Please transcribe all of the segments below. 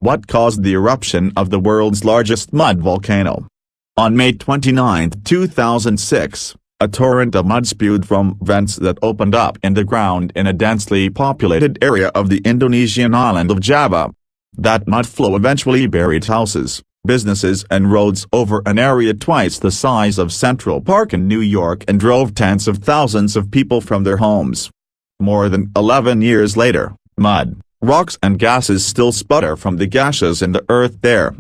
what caused the eruption of the world's largest mud volcano. On May 29, 2006, a torrent of mud spewed from vents that opened up in the ground in a densely populated area of the Indonesian island of Java. That mud flow eventually buried houses, businesses and roads over an area twice the size of Central Park in New York and drove tens of thousands of people from their homes. More than 11 years later, mud, rocks and gases still sputter from the gashes in the earth there.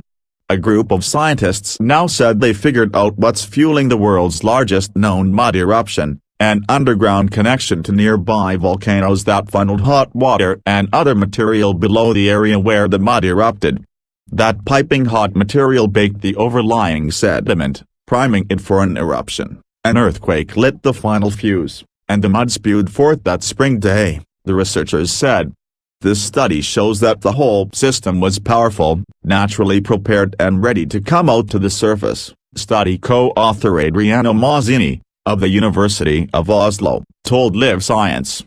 A group of scientists now said they figured out what's fueling the world's largest known mud eruption, an underground connection to nearby volcanoes that funneled hot water and other material below the area where the mud erupted. That piping hot material baked the overlying sediment, priming it for an eruption. An earthquake lit the final fuse, and the mud spewed forth that spring day, the researchers said. This study shows that the whole system was powerful, naturally prepared and ready to come out to the surface, study co-author Adriano Mazzini, of the University of Oslo, told Live Science.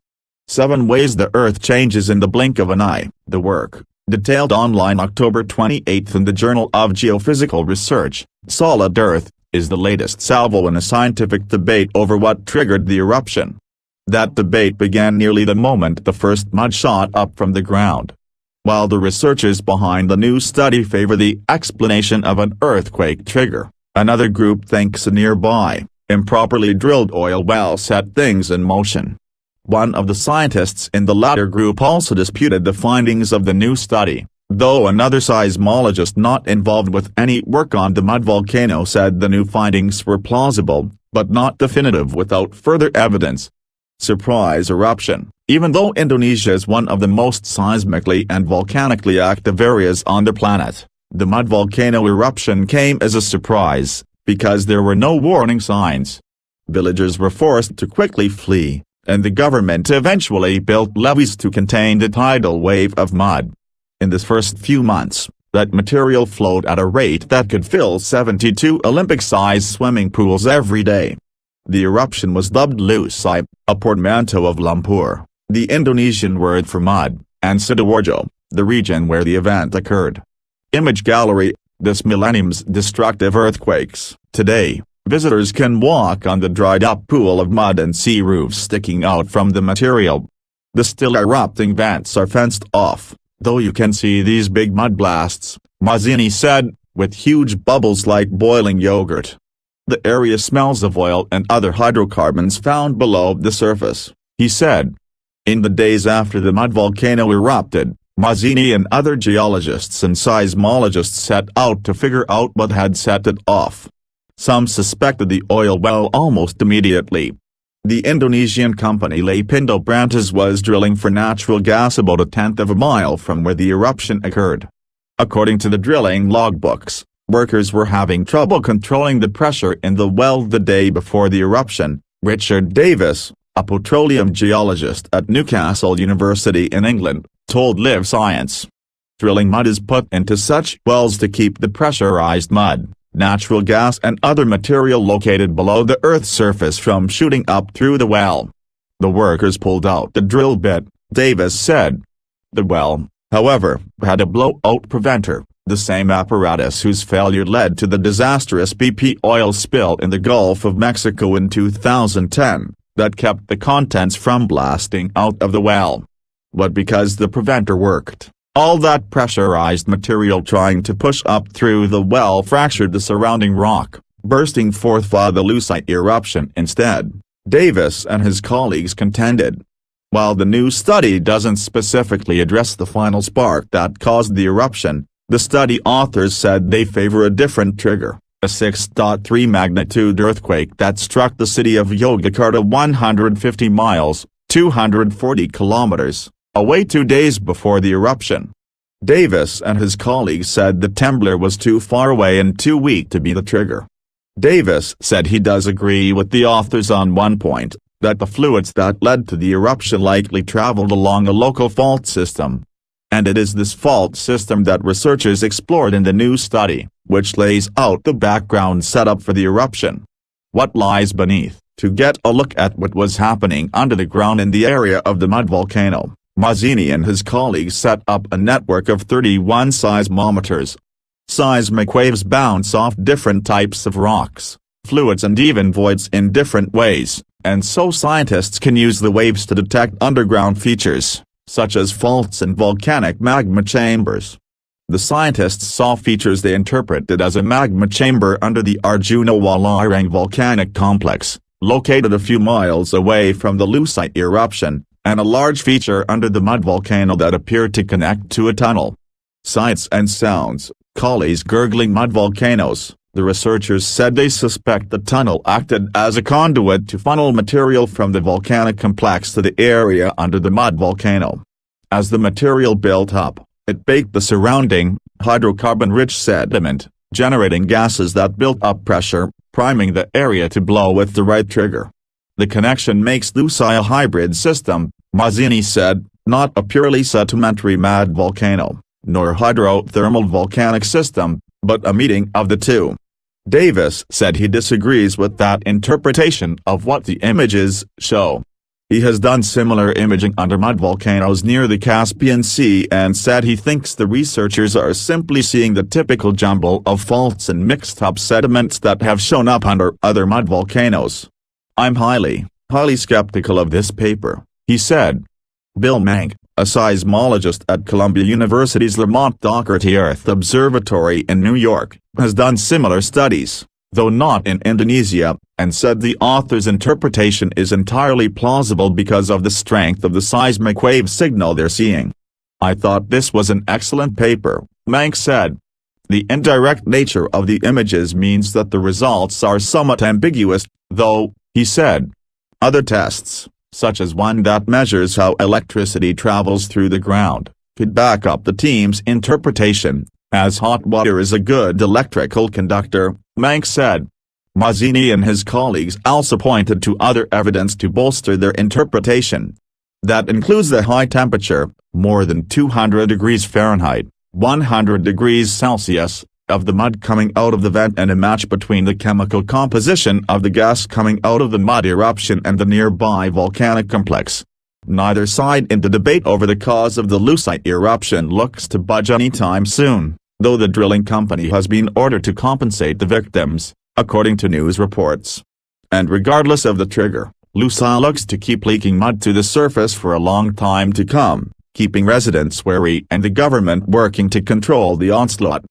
7 Ways the Earth Changes in the Blink of an Eye, the work, detailed online October 28 in the Journal of Geophysical Research, Solid Earth, is the latest salvo in a scientific debate over what triggered the eruption. That debate began nearly the moment the first mud shot up from the ground. While the researchers behind the new study favor the explanation of an earthquake trigger, another group thinks a nearby, improperly drilled oil well set things in motion. One of the scientists in the latter group also disputed the findings of the new study, though another seismologist not involved with any work on the mud volcano said the new findings were plausible, but not definitive without further evidence. Surprise eruption. Even though Indonesia is one of the most seismically and volcanically active areas on the planet, the mud volcano eruption came as a surprise, because there were no warning signs. Villagers were forced to quickly flee, and the government eventually built levees to contain the tidal wave of mud. In the first few months, that material flowed at a rate that could fill 72 Olympic-sized swimming pools every day. The eruption was dubbed Lusai, a portmanteau of Lumpur, the Indonesian word for mud, and Sidoarjo, the region where the event occurred. Image gallery. This millennium's destructive earthquakes. Today, visitors can walk on the dried-up pool of mud and see roofs sticking out from the material. The still erupting vents are fenced off, though you can see these big mud blasts, Mazzini said, with huge bubbles like boiling yogurt. The area smells of oil and other hydrocarbons found below the surface, he said. In the days after the mud volcano erupted, Mazzini and other geologists and seismologists set out to figure out what had set it off. Some suspected the oil well almost immediately. The Indonesian company Lapindo Brantas was drilling for natural gas about 1/10 of a mile from where the eruption occurred. According to the drilling logbooks, workers were having trouble controlling the pressure in the well the day before the eruption. Richard Davis, a petroleum geologist at Newcastle University in England, told Live Science. Drilling mud is put into such wells to keep the pressurized mud, natural gas and other material located below the Earth's surface from shooting up through the well. The workers pulled out the drill bit, Davis said. The well, however, had a blowout preventer, the same apparatus whose failure led to the disastrous BP oil spill in the Gulf of Mexico in 2010, that kept the contents from blasting out of the well. But because the preventer worked, all that pressurized material trying to push up through the well fractured the surrounding rock, bursting forth via the Lusai eruption instead, Davis and his colleagues contended. While the new study doesn't specifically address the final spark that caused the eruption, the study authors said they favor a different trigger, a 6.3 magnitude earthquake that struck the city of Yogyakarta 150 miles, 240 kilometers, away 2 days before the eruption. Davis and his colleagues said the trembler was too far away and too weak to be the trigger. Davis said he does agree with the authors on one point, that the fluids that led to the eruption likely traveled along a local fault system. And it is this fault system that researchers explored in the new study, which lays out the background setup for the eruption. What lies beneath? To get a look at what was happening under the ground in the area of the mud volcano, Mazzini and his colleagues set up a network of 31 seismometers. Seismic waves bounce off different types of rocks, fluids and even voids in different ways, and so scientists can use the waves to detect underground features, such as faults and volcanic magma chambers. The scientists saw features they interpreted as a magma chamber under the Arjuna-Wallarang volcanic complex, located a few miles away from the Lucite eruption, and a large feature under the mud volcano that appeared to connect to a tunnel. Sights and sounds, Kali's gurgling mud volcanoes. The researchers said they suspect the tunnel acted as a conduit to funnel material from the volcanic complex to the area under the mud volcano. As the material built up, it baked the surrounding, hydrocarbon-rich sediment, generating gases that built up pressure, priming the area to blow with the right trigger. The connection makes Lucite a hybrid system, Mazzini said, not a purely sedimentary mud volcano, nor hydrothermal volcanic system, but a meeting of the two. Davis said he disagrees with that interpretation of what the images show. He has done similar imaging under mud volcanoes near the Caspian Sea and said he thinks the researchers are simply seeing the typical jumble of faults and mixed-up sediments that have shown up under other mud volcanoes. "I'm highly skeptical of this paper," he said. Bill Mank, a seismologist at Columbia University's Lamont Doherty Earth Observatory in New York, has done similar studies, though not in Indonesia, and said the author's interpretation is entirely plausible because of the strength of the seismic wave signal they're seeing. "I thought this was an excellent paper," Mank said. The indirect nature of the images means that the results are somewhat ambiguous, though, he said. Other tests, such as one that measures how electricity travels through the ground, could back up the team's interpretation, as hot water is a good electrical conductor, Mank said. Mazzini and his colleagues also pointed to other evidence to bolster their interpretation. That includes the high temperature, more than 200 degrees Fahrenheit, 100 degrees Celsius, of the mud coming out of the vent and a match between the chemical composition of the gas coming out of the mud eruption and the nearby volcanic complex. Neither side in the debate over the cause of the Lucite eruption looks to budge anytime soon, though the drilling company has been ordered to compensate the victims, according to news reports. And regardless of the trigger, Lucite looks to keep leaking mud to the surface for a long time to come, keeping residents wary and the government working to control the onslaught.